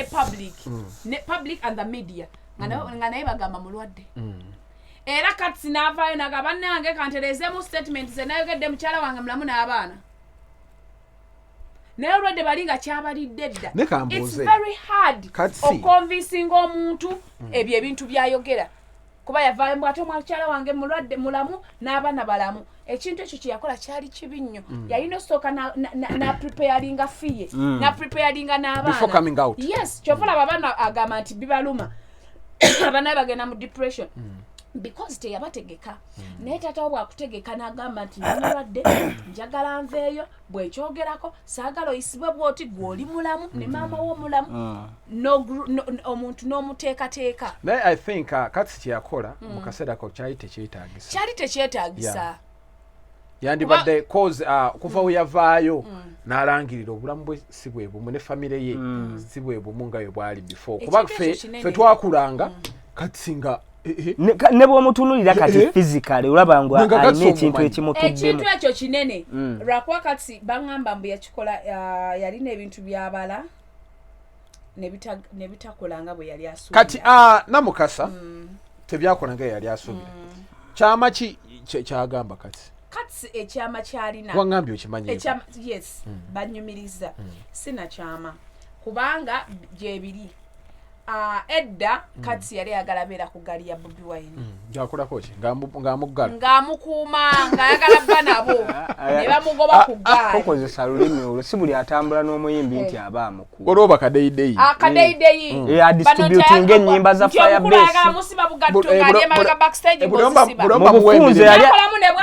ne public and the media nga naye bagamba mulwadde era kati n'avaayo naga bannange kantereezeemu statement ze nayogedde mukyala wange mulamu n'abaana naye olwadde bali nga kyabalidde dda it's very hard okonvinsinga omuntu ebyo ebintu byayogera kuba yavaayo mbw ate omukyala wange mulwadde mulamu n'abaana balamu ekintu ekyo kyeyakola kyali kibi nnyo yalina osooka na preparinga fiye na preparinga n'abaana yes kyova olaba abaana agamba nti bibaluma abaana bagenda mu depression because teyabategeka naye taata bwakutegeka n'agamba nti mulwadde njagala nveeyo bwekyogerako saagala oyisibwe bwoti gw'oli mulamu ne maama wo mulamu omuntu n'omuteekateeka naye I think kati kyeyakola mu kaseera ko kyali tekyetaagisa yandibadde cause kuva we yavaayo n'alangirira obulamu bwe si bwe bumu ne famire ye si bwe bumu nga bwe bwali before kuba ffe twakulanga kati singa ne bw'omutunulira kati physically olaba ngo alina ekintu ekimutuddemu ekintu ekyo kinene lwakuba kati baŋŋamba mbu yakikola yalina ebintu byabala ne bitakolanga bwe yali asuubira kati Namukasa tebyakola nga yali asuubira kyama ki kyagamba kati ekyama kyalina wangambye okimanyi yes banyumiriza sinakyama kubanga gyebiri edda kati yali ayagala beera ku gali ya Bobi Wine gyakolako ki ng'amuggala ng'amukuuma ng'ayagala bba nabo ne bamugoba ku gaali kokozesa lulimi olwo si buli atambula n'omuyimbi nti aba amukuuma olwoba kadeyideyi adistributinga ennyimba za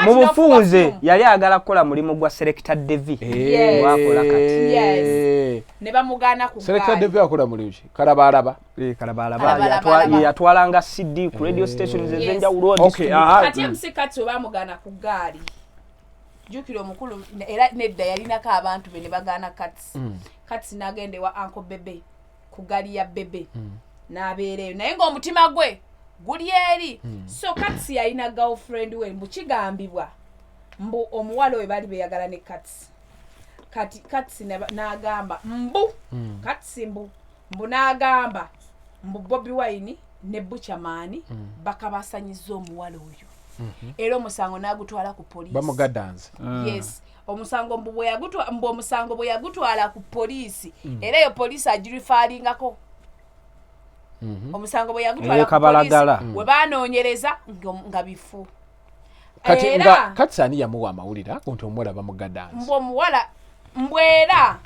mu bufunze yali ayagala kukola mulimu gwa Selector Devi wakola kati ne bamugaana ku Selector Devi akola mulimu ki kalabalaba yatwalanga CD ku radio stations ezenjawulo kati emusikati oba mugana ku gaali jukira omukulu era nedda yalinako abantu be ne bagaana kati nagende wa Uncle Bebe ku gaali ya Bebe n'abeereyo naye ng'omutima gwe guli eri so kati yalina girlfriend we mbu kigambibwa mbu omuwala we bali beyagala ne kati n'agamba mbu kati mbu n'agamba mbu Bobi Wine ne Buchamani bakabasanyiza omuwala oyo era omusango n'agutwala ku poliisi bamugadanze yes omusango omusango bwe yagutwala ku poliisi era eyo poliisi agirifaalingako omusango bwe yagutwala ku poliisi we baanoonyereza nga bifu kati ani yamuwa amawulire nti omuwala bamugadanze mbu omuwala mbwera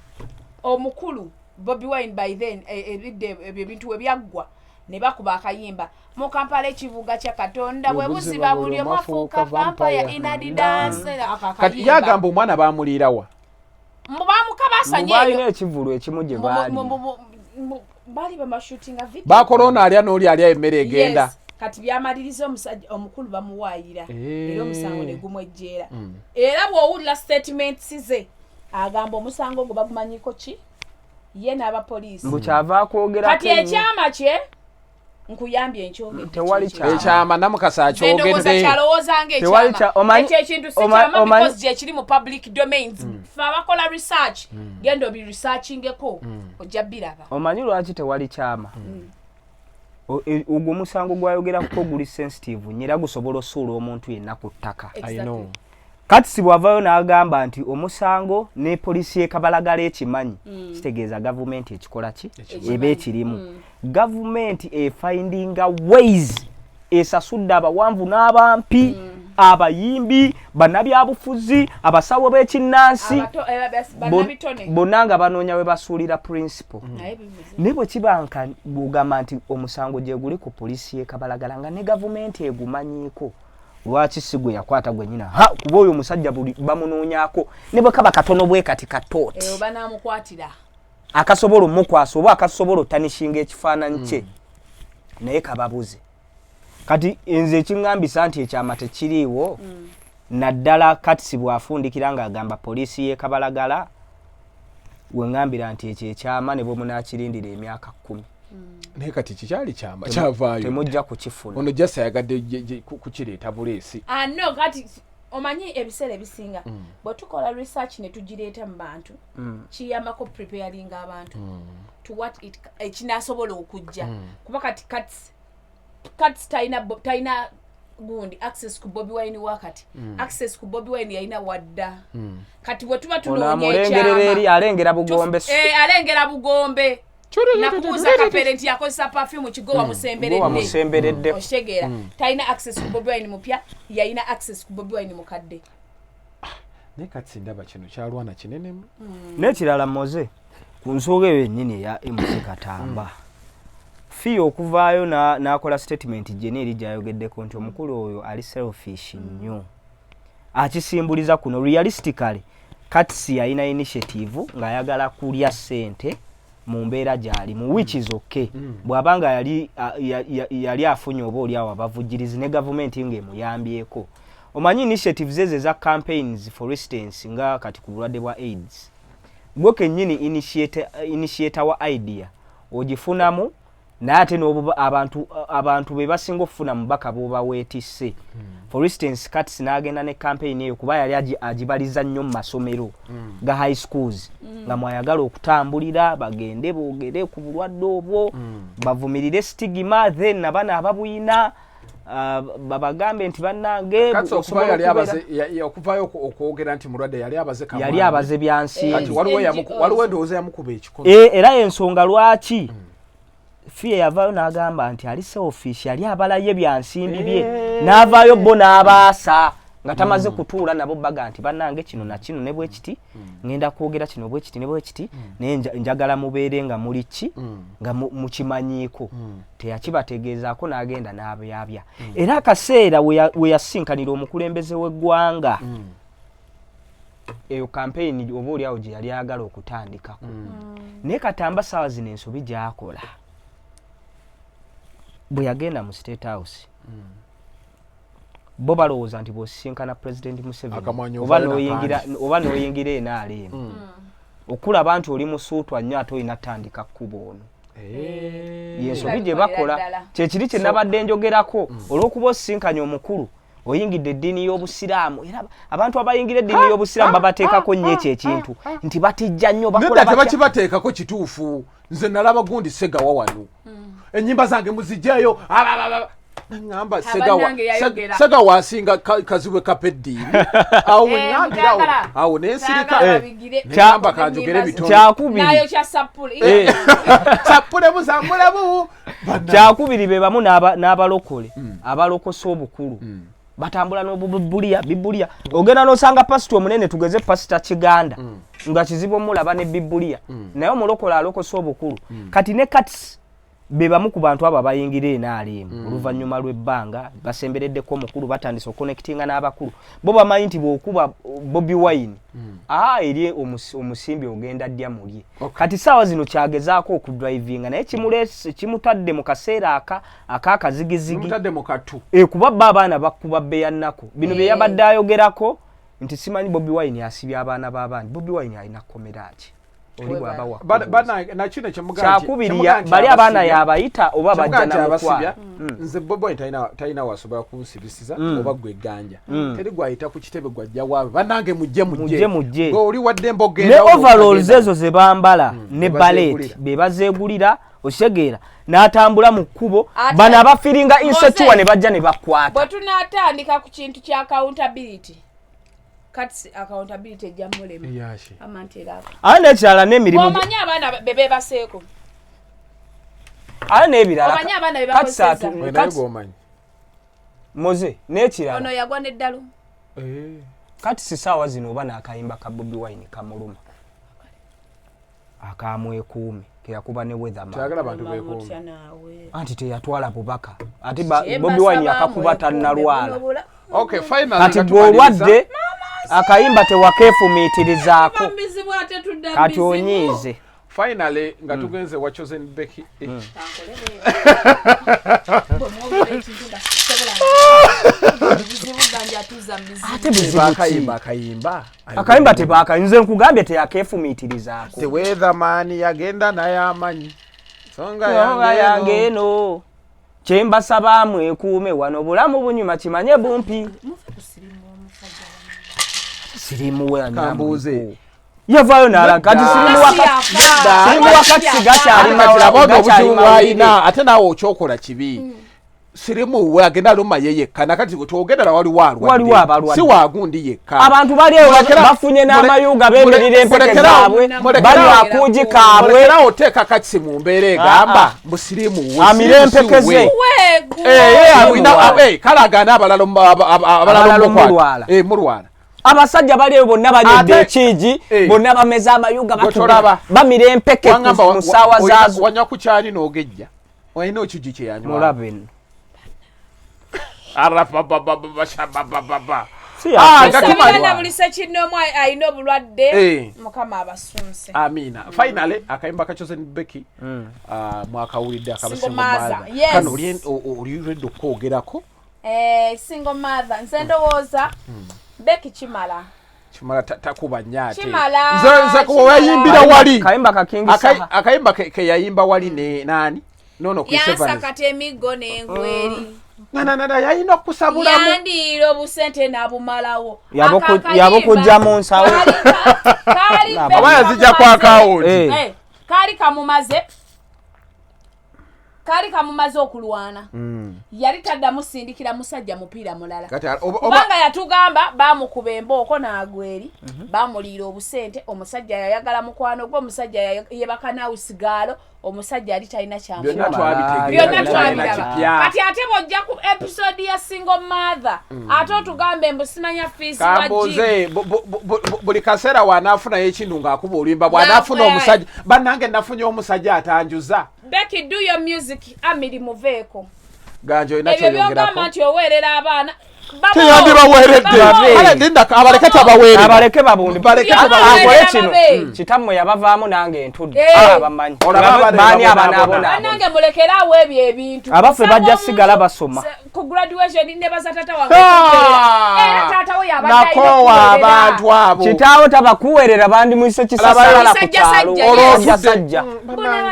omukulu Bobi Wine by then ebyo ebintu we byaggwa ne bakuba akayimba mu Kampala ekivuga kya Katonda bwe buziba buli omu afuuka vampire inadidance kati yagamba omwana bamuliirawa mbu bamukabasanye balina ekivulu ekimu gye bali bamashootinga video bakorona alya n'oli alya emmere egenda kati byamaliriza omusajja omukulu bamuwaayira era omusango ne gumwejjeera era bw'owulira statements ze agamba omusango gwe bagumanyiko ki ye n'abapoliisi mbukyava akwogera kati ekyama kye nkuyambye ekyama Namukasa akyogedde ekyo ekintu si kyama because gye kiri mu public domains fe abakola research genda obi researchingeko ojja biraba omanyi lwaki tewali kyama ogwo omusango gwayogerakuko guli sensitive nyera gusobola osuula omuntu yenna ku ttaka kati si bwavayo n'agamba nti omusango ne poliisi y'ekabalagala ekimanyi kitegeeza gavumenti ekikola ki eba ekirimu gavumenti efindinga ways esasudde abawanvu n'abampi abayimbi banabyabufuzi abasawo b'ekinnansi bonna nga banoonya we basuulira principal naye bwe kibanka bugamba nti omusango gye guli ku poliisi y'e Kabalagala nga ne gavumenti egumanyiiko lwaki si gwe yakwata gwe nyina kuba oyo omusajja buli bamunoonyako ne bwe kaba katono bwe kati katooti akasobola omukwasa oba akasobola ottanishinga ekifaananyi kye naye kababuze kati nze ekiŋŋambisa nti ekyama tekiriiwo naddala kati bw'afundikira ng'agamba poliisi y'e Kabalagala we ŋŋambira nti ekyo ekyama ne bwe munaakirindira emyaka 10 naye kati kikyali kyama kyavaayo temujja kukifuna ono jasa yagadde kukireeta buleesi no kati omanyi ebiseera ebisinga bwe tukola research ne tugireeta mu bantu kiyambako preparing abantu to what it ekinasobola okujja kuba kati cuts taina gundi access ku Bobi Wine wakati access ku Bobi Wine yaina wadda kati bwe tuba tunoonya ekyama alengera bugombe alengera bugombe nakubuuza ka parent yakozesa perfume kigoba musemberedde oshegera taina access ku Bobi Wine mupya yaina access ku Bobi Wine mukadde ne kati ndaba kino kyalwana kinene n'ekirala moze ku nsooga eyo yennyini ya MC Katamba fiyo okuvaayo n'akola statement jeneri gyayogeddeko nti omukulu oyo ali selfish nnyo akisimbuliza kuno realistically kati yalina initiative ng'ayagala kulya ssente mu mbeera gyali mu which is okay bw'abanga yali afunye oba oli awo abavujjirizi ne gavumenti ng'emuyambyeko omanyi initiatives ezo eza campaigns for instance nga kati ku bulwadde bwa AIDS gwe kennyini initiator wa idea ogifunamu naye ate abantu be basinga okufuna mubaka bw'oba weetisse for instance kati n'agenda ne campaign eyo kuba yali agibaliza nnyo mu masomero ga high schools nga mwayagala okutambulira bagende boogere ku bulwadde obwo bavumirire stigma then nabana ababuyina babagambe nti bannange okuvayo okwogera nti mulwadde yali abaze byansi waliwo endowooza yamukuba ekikono era ensonga lwaki fiye yavaayo n'agamba nti ali selfish yali abalaye byansimbi bye n'avaayo bo n'abaasa nga tamaze kutuula nabo baga nti bannange kino na kino ne bwe kiti ngenda kwogera kino bwe kiti ne bwe kiti naye njagala mubeere nga muli ki nga mukimanyiiko teyakibategeezaako n'agenda n'abyabya era akaseera we yasinkanira omukulembeze w'eggwanga eyo campaign oba oli awo gye yali ayagala okutandikako naye Katamba ssaawa zino ensobi gy'akola bwe yagenda mu State House bo balowooza nti bw'osisinkana President Museveni oba n'oyingira NRM okulaba nti oli musuutwa nnyo ate olina tandika kkubo ono yensobi gye bakola kyekiri kye nabadde njogerako olw'okuba osisinkanye omukulu oyingidde eddiini y'obusiraamu era abantu abayingira eddiini y'obusiraamu babateekako nnyo ekyo ekintu nti batijja nnyo bakola tebakibateekako kituufu nze nalaba gundi Segawa wano ennyimba zange muzijjayo ngamba Segawa asinga kazibwe kapeddiini awo awo nensirika ngamba kanjogere bitono kyakubiri buzambulabu kyakubiri be bamu n'abalokole abalokosa obukulu batambula n'Bibulia ogenda n'osanga pasito omunene tugeze pasita Kiganda nga kizibu omulaba ne Bibulia naye omulokola alokosa obukulu kati ne kati be bamu ku bantu abo abayingira NRM oluvannyuma lw'ebbanga basembereddeko omukulu batandise okonectinga n'abakulu bo bamanyi nti bw'okuba Bobi Wine eri omusimbi ogenda ddya mulye kati ssaawa zino kyagezaako okudrivinga naye kimutadde mu kaseera akakazigizigi kuba bba abaana bakuba bbeya nnaku bino bye yabadde ayogerako nti simanyi Bobi Wine asibya abaana b'abandi Bobi Wine alina kkomera ki kyakubiri bali abaana yabayita oba bajja namukwa nze Bobi Wine talina wasobola kunsibisiza oba gweganja teri gwayita ku kitebe gwajja waabe bannange mujje oli wadde embogenda ne overalls ezo ze bambala ne ballet be bazeegulira oshegeera n'atambula mu kkubo bano abafiringa insecure ne bajja ne bakwata bwe tunaatandika ku kintu kya accountability kati accountability ejamulema amantera ane kyala n'emirimu omanyi abaana bebe baseeko ane ebirala omanyi abaana bebe baseeko kati omanyi moze n'ekirala ono yagwa n'eddalu kati sisaawa zino oba n'akayimba ka Bobi Wine kamuluma akamwekuume keyakuba ne weatherman anti teyatwala bubaka ate Bobi Wine yakakuba tannalwala kati bw'olwadde akayimba tewakeefumiitirizaako kati onyiize finally nga tugenze wa chosen Becky akayimba tebaka nze nkugambye teyakeefumiitirizaako the weatherman yagenda naye amanyi songa yange eno kyembasaba mwekuume wano bulamu bunyuma kimanye bumpi sirimu kambuuze yavayo nala kati sirimu wakati sigakyalimaboga obuzibuwayina ate naawe okyokola kibi sirimu wagenda luma yeyekka nakati twogendera waliwo alwadde si wagundi yekka abantu bali bafunye n'amayuga beemerera empeke zaabwe bali akuugi kaabwe era oteeka kakisi mu mbeera egamba musirimu amire empeke ze kalagana abalala mulwala abasajja bali bonna banyedde ekigi bonna bameza amayuga bamira empeke mu ssaawa zaazo wanywa ku kyali n'ogejja olina okigi kyeyanywa mulabe nno bulise kinoomu alina obulwadde mukama abasunse amina finally akayimba ka chosen Becky mwakawulidde akabasingomaza kano oli redde okwogerako single mother nze ndowooza Becky kimala takuba nyaate kimala kuba yayimbira wali akayimba kakingisa akayimba ke yayimba wali ne nani nono ku seven yansakata emigo n'engweri nanana yayina okusabulamu yandiira obusente n'abumalawo yabokujja mu nsawo aba yazijja kwa akawunti kaali kamumaze okulwana yali taddamu sindikira musajja mupiira mulala kubanga yatugamba bamukuba embooko n'agweri bamuliira obusente omusajja yayagala mukwano gwe omusajja yebaka nawusigaalo omusajja yali talina byonna twabiraba kati ate bw'ojja ku episode ya single mother ate otugambe mbu simanya fiisi kambuze buli kaseera wanaafunayo ekintu ng'akuba oluyimba bw'anaafuna omusajja bannange nafunye omusajja atanjuza Becky do your music amiri muveeko ganja olina kyeyongerako ebyo byogamba nti oweerera abaana teyandibaweeredde abaleke babundi akole kino kitammwe yabavaamu nange entudde abamanyi baani abanange mulekerawo ebyo ebintu abaffe bajja sigala basoma ku graduation nebaza tata wange era tata we nakowa abantu abo kitaawo tabakuweerera bandimuyise kisasala ku kyalo olw'obusajja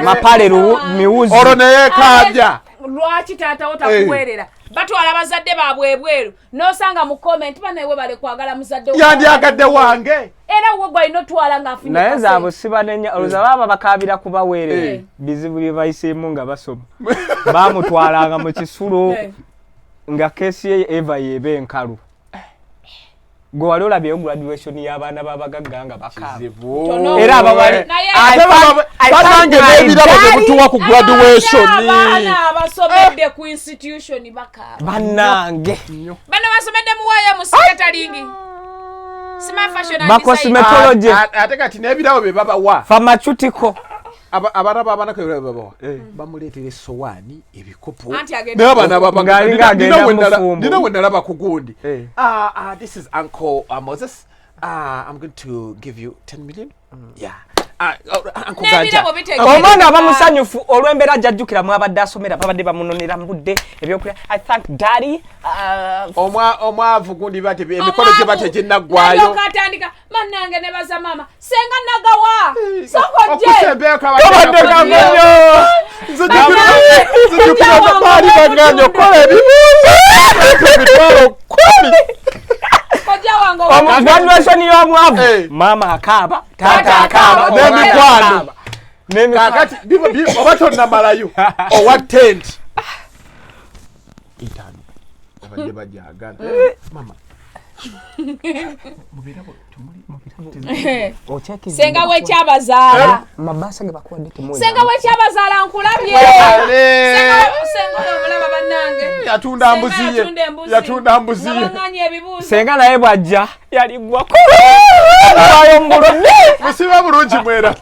mapale miwuzi olwo neyeekabya lwaki tata wo takuweerera batwala bazadde baabwe ebweru n'osanga mu comment banewe bale kwagala muzadde yandyagadde wange era wo gwalina otwala ng'afunye naye zaabo sibanenya olwoza baba bakaabira kubaweerera bizibu bye bayiseemu nga basoma baamutwalanga mu kisulo nga keesi ye eva yeeba enkalu gwe wali olabyeyo graduation y'abaana b'abagagga nga bakaaba era abawali batange n'ebirabo bye mutuwa ku graduation abaana abasomedde ku institution bakaaba bannange bano basomedde muwaayo mu secretaringi smart fashion and cosmetology ate kati n'ebirabo bye babawa pharmaceutical abaraba abana ko babawa bamuleetera essowaani ebikopo nina we nalaba ku gundi this is Uncle Moses I'm going to give you 10 million yeah omwana abamusanyufu olw'embeera jajjukiramu abadde asomera babadde bamunonera mbudde ebyokulya I thank daddy omwavu gundi bate emikolo gye bate gyennaggwayo katandika mannange ne baza mama senga nagawa sokojje okutembeka baganyo nzijukira baali baganyo kola ebibuuzo ebitwalo 10 graduation y'omwavu mama akaaba tata akaaba n'emikwano kakati oba tonnamalayo owa tent itano abadde bajagala mama mubirabo tumuli senga we kyabazaala mabasa ge bakuwadde temoyo senga we kyabazaala nkulabye senga omulaba bannange yatunda mbuziye nganye ebibuuzo senga naye bwajja yaligwako ayo mbuludde musiba bulungi mwera